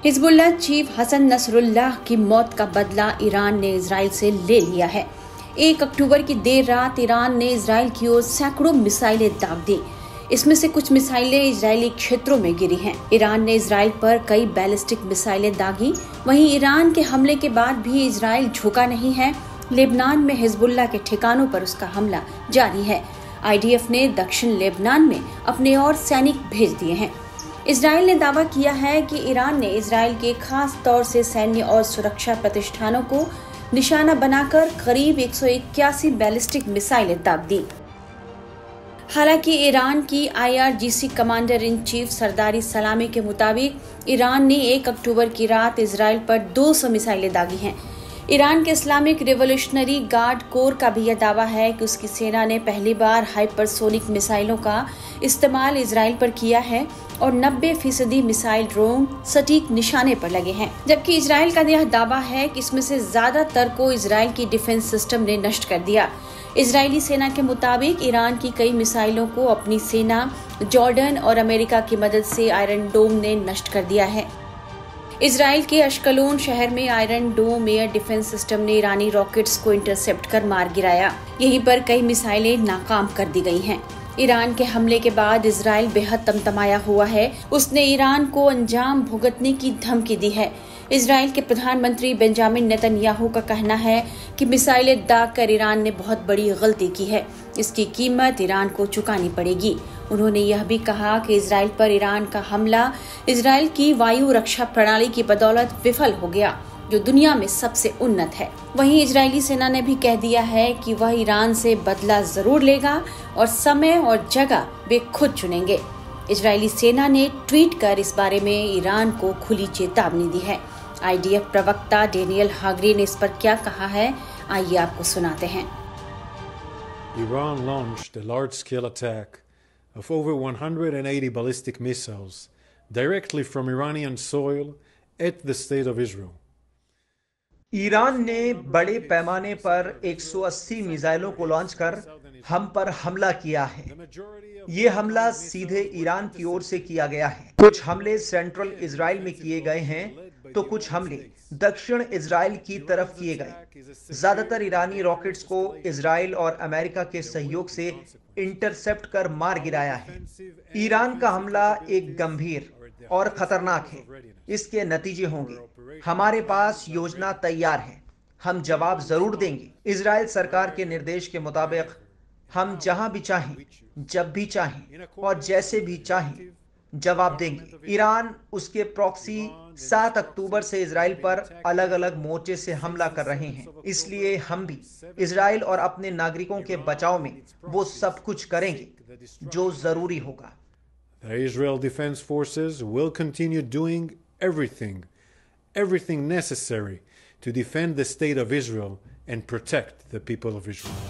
Hezbollah chief Hasan Nasrallah की मौत का बदला ईरान ने इजराइल से ले लिया है। 1 अक्टूबर की देर रात ईरान ने इजराइल की ओर सैकड़ों मिसाइलें दाग दी। इसमें से कुछ मिसाइलें इजरायली क्षेत्रों में गिरी हैं। ईरान ने इजराइल पर कई बैलिस्टिक मिसाइलें दागी। वहीं ईरान के हमले के बाद भी इजराइल झुका नहीं है। लेबनान में हिजबुल्लाह के ठिकानों पर उसका हमला जारी है। IDF ने दक्षिण लेबनान में अपने और सैनिक भेज दिए हैं। इजराइल ने दावा किया है कि ईरान ने इजराइल के खास तौर से सैन्य और सुरक्षा प्रतिष्ठानों को निशाना बनाकर करीब 181 बैलिस्टिक मिसाइलें दाग दी। हालांकि ईरान की IRGC कमांडर इन चीफ सरदारी सलामी के मुताबिक ईरान ने 1 अक्टूबर की रात इजराइल पर 200 मिसाइलें दागी हैं। ईरान के इस्लामिक रिवोल्यूशनरी गार्ड कोर का भी यह दावा है कि उसकी सेना ने पहली बार हाइपरसोनिक मिसाइलों का इस्तेमाल इजराइल पर किया है और 90% मिसाइल ड्रोन सटीक निशाने पर लगे हैं। जबकि इजराइल का यह दावा है कि इसमें से ज्यादातर को इजराइल की डिफेंस सिस्टम ने नष्ट कर दिया। इजरायली सेना के मुताबिक ईरान की कई मिसाइलों को अपनी सेना जॉर्डन और अमेरिका की मदद से आयरन डोम ने नष्ट कर दिया है। इजराइल के अश्कलोन शहर में आयरन डोम एयर डिफेंस सिस्टम ने ईरानी रॉकेट्स को इंटरसेप्ट कर मार गिराया। यहीं पर कई मिसाइलें नाकाम कर दी गई हैं। ईरान के हमले के बाद इजराइल बेहद तमतमाया हुआ है। उसने ईरान को अंजाम भुगतने की धमकी दी है। इजराइल के प्रधानमंत्री बेंजामिन नेतन्याहू का कहना है कि मिसाइलें दागकर ईरान ने बहुत बड़ी गलती की है। इसकी कीमत ईरान को चुकानी पड़ेगी। उन्होंने यह भी कहा कि इजराइल पर ईरान का हमला इजराइल की वायु रक्षा प्रणाली की बदौलत विफल हो गया, जो दुनिया में सबसे उन्नत है। वहीं इजरायली सेना ने भी कह दिया है कि वह ईरान से बदला जरूर लेगा और समय और जगह वे खुद चुनेंगे। इजरायली सेना ने ट्वीट कर इस बारे में ईरान को खुली चेतावनी दी है। IDF प्रवक्ता डेनियल हागरी ने इस पर क्या कहा है, आइए आपको सुनाते हैं। Iran launched a large-scale attack of over 180 ballistic missiles directly from Iranian soil at the state of Israel. Iran ने बड़े पैमाने पर 180 मिसाइलों को लॉन्च कर हम पर हमला किया है। ये हमला सीधे ईरान की ओर से किया गया है। कुछ हमले सेंट्रल इजराइल में किए गए हैं तो कुछ हमले दक्षिण इजराइल की तरफ किए गए। ज्यादातर ईरानी रॉकेट्स को इजराइल और अमेरिका के सहयोग से इंटरसेप्ट कर मार गिराया है। ईरान का हमला एक गंभीर और खतरनाक है। इसके नतीजे होंगे। हमारे पास योजना तैयार है। हम जवाब जरूर देंगे। इजराइल सरकार के निर्देश के मुताबिक हम जहां भी चाहें, जब भी चाहें और जैसे भी चाहें जवाब देंगे। ईरान उसके प्रॉक्सी 7 अक्टूबर से इजराइल पर अलग अलग मोर्चे से हमला कर रहे हैं। इसलिए हम भी इजराइल और अपने नागरिकों के बचाव में वो सब कुछ करेंगे जो जरूरी होगा। The Israel Defense Forces will continue doing everything necessary to defend the state of Israel and protect the people of Israel.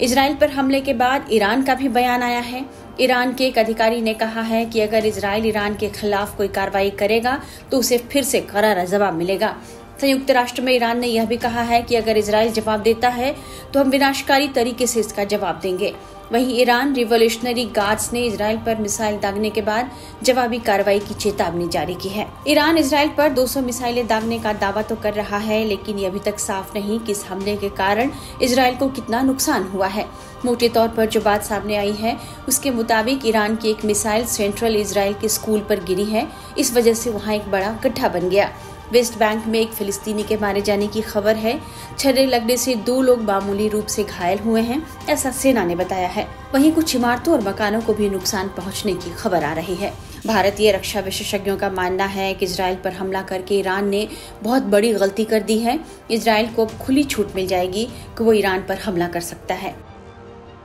Israel पर हमले के बाद ईरान का भी बयान आया है। ईरान के एक अधिकारी ने कहा है कि अगर इजराइल ईरान के खिलाफ कोई कार्रवाई करेगा तो उसे फिर से करारा जवाब मिलेगा। संयुक्त राष्ट्र में ईरान ने यह भी कहा है कि अगर इजराइल जवाब देता है तो हम विनाशकारी तरीके से इसका जवाब देंगे। वहीं ईरान रिवोल्यूशनरी गार्ड्स ने इजराइल पर मिसाइल दागने के बाद जवाबी कार्रवाई की चेतावनी जारी की है। ईरान इजराइल पर 200 मिसाइलें दागने का दावा तो कर रहा है, लेकिन ये अभी तक साफ नहीं कि इस हमले के कारण इजराइल को कितना नुकसान हुआ है। मोटे तौर पर जो बात सामने आई है उसके मुताबिक ईरान की एक मिसाइल सेंट्रल इजराइल के स्कूल पर गिरी है। इस वजह से वहाँ एक बड़ा गड्ढा बन गया। वेस्ट बैंक में एक फिलिस्तीनी के मारे जाने की खबर है। छर्रे लगने से 2 लोग मामूली रूप से घायल हुए हैं, ऐसा सेना ने बताया है। वहीं कुछ इमारतों और मकानों को भी नुकसान पहुंचने की खबर आ रही है। भारतीय रक्षा विशेषज्ञों का मानना है कि इजराइल पर हमला करके ईरान ने बहुत बड़ी गलती कर दी है। इजराइल को अब खुली छूट मिल जाएगी कि वो ईरान पर हमला कर सकता है।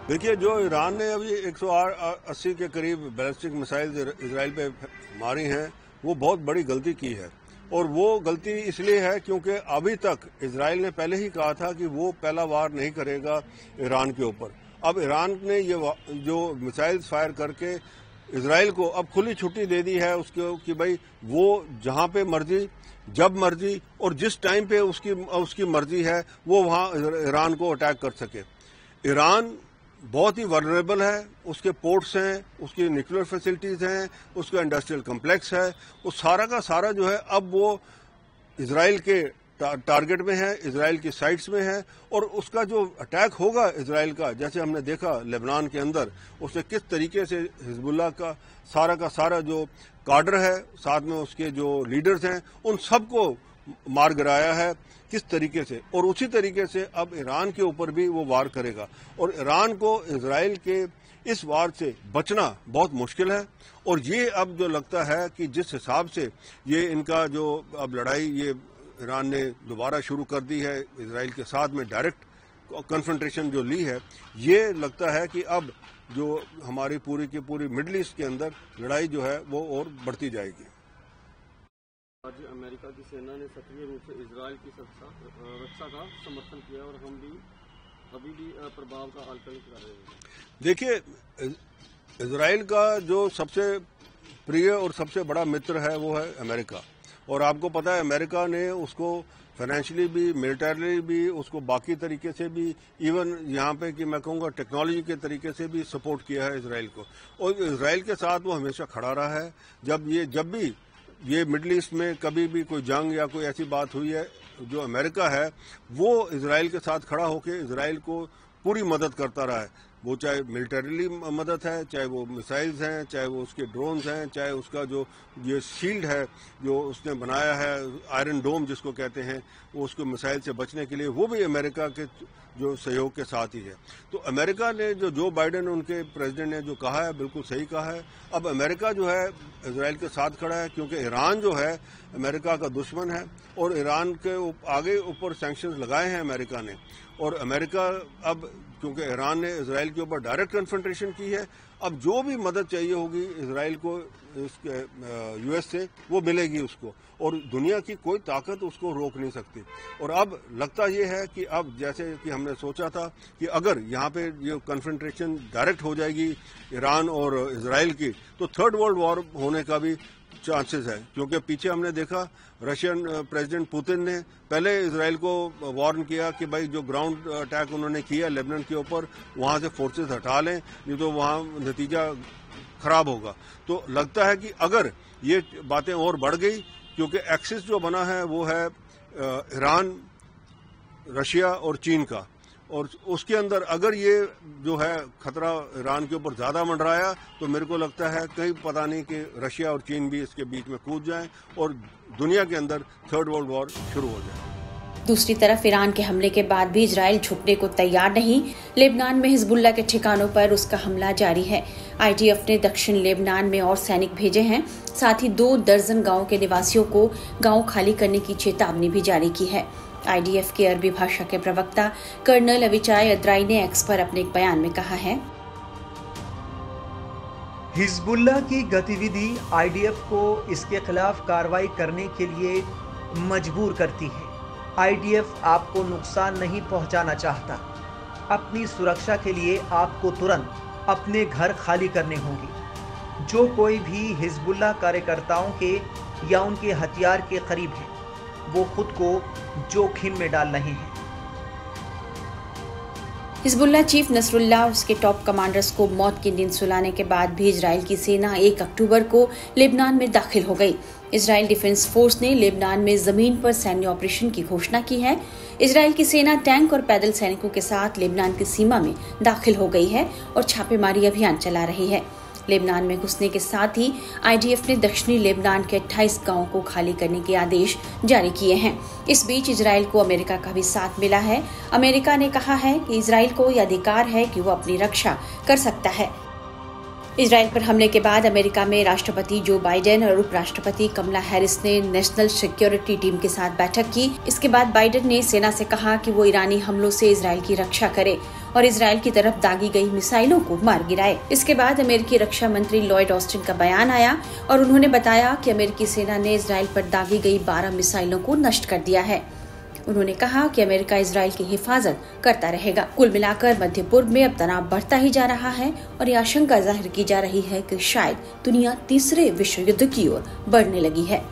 देखिए, जो ईरान ने अभी 180 के करीब बैलिस्टिक मिसाइल इजराइल पे मारी हैं, वो बहुत बड़ी गलती की है। और वो गलती इसलिए है क्योंकि अभी तक इजराइल ने पहले ही कहा था कि वो पहला वार नहीं करेगा ईरान के ऊपर। अब ईरान ने ये जो मिसाइल्स फायर करके इजराइल को अब खुली छुट्टी दे दी है उसके कि भाई वो जहां पे मर्जी, जब मर्जी और जिस टाइम पे उसकी मर्जी है वो वहां ईरान को अटैक कर सके। ईरान बहुत ही वल्नरेबल है। उसके पोर्ट्स हैं, उसकी न्यूक्लियर फैसिलिटीज हैं, उसका इंडस्ट्रियल कॉम्प्लेक्स है, वो सारा का सारा जो है अब वो इजराइल के टारगेट में है, इजराइल की साइट्स में है। और उसका जो अटैक होगा इजराइल का, जैसे हमने देखा लेबनान के अंदर, उसने किस तरीके से हिजबुल्लाह का सारा जो काडर है, साथ में उसके जो लीडर्स हैं, उन सबको मार गिराया है किस तरीके से। और उसी तरीके से अब ईरान के ऊपर भी वो वार करेगा। और ईरान को इजराइल के इस वार से बचना बहुत मुश्किल है। और ये अब जो लगता है कि जिस हिसाब से ये इनका जो अब लड़ाई ये ईरान ने दोबारा शुरू कर दी है इजराइल के साथ में, डायरेक्ट कन्फ्रंटेशन जो ली है, ये लगता है कि अब जो हमारी पूरी की पूरी मिडल ईस्ट के अंदर लड़ाई जो है वो और बढ़ती जाएगी। आज अमेरिका की सेना ने सक्रिय रूप से इजराइल की रक्षा का समर्थन किया और हम भी अभी भी प्रभाव का आकलन कर रहे हैं। देखिए, इजराइल का जो सबसे प्रिय और सबसे बड़ा मित्र है वो है अमेरिका। और आपको पता है अमेरिका ने उसको फाइनेंशियली भी, मिलिटरली भी, उसको बाकी तरीके से भी, इवन यहाँ पे कि मैं कहूँगा टेक्नोलॉजी के तरीके से भी सपोर्ट किया है इजराइल को। और इजराइल के साथ वो हमेशा खड़ा रहा है। जब भी ये मिडल ईस्ट में कभी भी कोई जंग या कोई ऐसी बात हुई है, जो अमेरिका है वो इजराइल के साथ खड़ा होकर इजराइल को पूरी मदद करता रहा है। वो चाहे मिलिटरीली मदद है, चाहे वो मिसाइल्स हैं, चाहे वो उसके ड्रोन्स हैं, चाहे उसका जो ये शील्ड है जो उसने बनाया है, आयरन डोम जिसको कहते हैं, वो उसको मिसाइल से बचने के लिए, वो भी अमेरिका के जो सहयोग के साथ ही है। तो अमेरिका ने जो बाइडेन उनके प्रेसिडेंट ने जो कहा है बिल्कुल सही कहा है। अब अमेरिका जो है इजराइल के साथ खड़ा है, क्योंकि ईरान जो है अमेरिका का दुश्मन है और ईरान के आगे ऊपर सैंक्शंस लगाए हैं अमेरिका ने। और अमेरिका अब क्योंकि ईरान ने इजराइल के ऊपर डायरेक्ट कन्फ्रंटेशन की है, अब जो भी मदद चाहिए होगी इजराइल को इसके यूएस से वो मिलेगी उसको, और दुनिया की कोई ताकत उसको रोक नहीं सकती। और अब लगता ये है कि अब जैसे कि हमने सोचा था कि अगर यहाँ पे ये कन्फ्रंटेशन डायरेक्ट हो जाएगी ईरान और इजराइल की, तो थर्ड वर्ल्ड वॉर होने का भी चांसेस है। क्योंकि पीछे हमने देखा रशियन प्रेसिडेंट पुतिन ने पहले इजराइल को वार्न किया कि भाई जो ग्राउंड अटैक उन्होंने किया लेबनान के ऊपर, वहां से फोर्सेस हटा लें, नहीं तो वहां नतीजा खराब होगा। तो लगता है कि अगर ये बातें और बढ़ गई, क्योंकि एक्सिस जो बना है वो है ईरान, रशिया और चीन का, और उसके अंदर अगर ये जो है खतरा ईरान के ऊपर ज्यादा मंडराया तो मेरे को लगता है कहीं पता नहीं कि रशिया और चीन भी इसके बीच में कूद जाएं और दुनिया के अंदर थर्ड वर्ल्ड वॉर शुरू हो जाए। दूसरी तरफ ईरान के हमले के बाद भी इजराइल झुकने को तैयार नहीं। लेबनान में हिजबुल्ला के ठिकानों पर उसका हमला जारी है। आईडीएफ ने दक्षिण लेबनान में और सैनिक भेजे हैं। साथ ही 2 दर्जन गांव के निवासियों को गांव खाली करने की चेतावनी भी जारी की है। आईडीएफ के अरबी भाषा के प्रवक्ता कर्नल अविचाय अद्राई ने एक्स पर अपने एक बयान में कहा है, हिजबुल्लाह की गतिविधि आईडीएफ को इसके खिलाफ कार्रवाई करने के लिए मजबूर करती है। आईडीएफ आपको नुकसान नहीं पहुंचाना चाहता। अपनी सुरक्षा के लिए आपको तुरंत अपने घर खाली करने होंगे। जो कोई भी हिजबुल्लाह कार्यकर्ताओं के या उनके हथियार के करीब है, वो खुद को जोखिम में डाल रहे हैं। हिजबुल्ला चीफ नसरुल्लाह और उसके टॉप कमांडर्स को मौत की नींद सुलाने के बाद भी इजराइल की सेना 1 अक्टूबर को लेबनान में दाखिल हो गई। इजराइल डिफेंस फोर्स ने लेबनान में जमीन पर सैन्य ऑपरेशन की घोषणा की है। इजराइल की सेना टैंक और पैदल सैनिकों के साथ लेबनान की सीमा में दाखिल हो गई है और छापेमारी अभियान चला रही है। लेबनान में घुसने के साथ ही आईडीएफ ने दक्षिणी लेबनान के 28 गांवों को खाली करने के आदेश जारी किए हैं। इस बीच इजराइल को अमेरिका का भी साथ मिला है। अमेरिका ने कहा है कि इजराइल को यह अधिकार है कि वो अपनी रक्षा कर सकता है। इजराइल पर हमले के बाद अमेरिका में राष्ट्रपति जो बाइडेन और उपराष्ट्रपति कमला हैरिस ने नेशनल सिक्योरिटी टीम के साथ बैठक की। इसके बाद बाइडेन ने सेना से कहा कि वो ईरानी हमलों से इजराइल की रक्षा करे और इजराइल की तरफ दागी गई मिसाइलों को मार गिराए। इसके बाद अमेरिकी रक्षा मंत्री लॉयड ऑस्टिन का बयान आया और उन्होंने बताया कि अमेरिकी सेना ने इजराइल पर दागी गई 12 मिसाइलों को नष्ट कर दिया है। उन्होंने कहा कि अमेरिका इजराइल की हिफाजत करता रहेगा। कुल मिलाकर मध्य पूर्व में अब तनाव बढ़ता ही जा रहा है और ये आशंका जाहिर की जा रही है कि शायद दुनिया तीसरे विश्व युद्ध की ओर बढ़ने लगी है।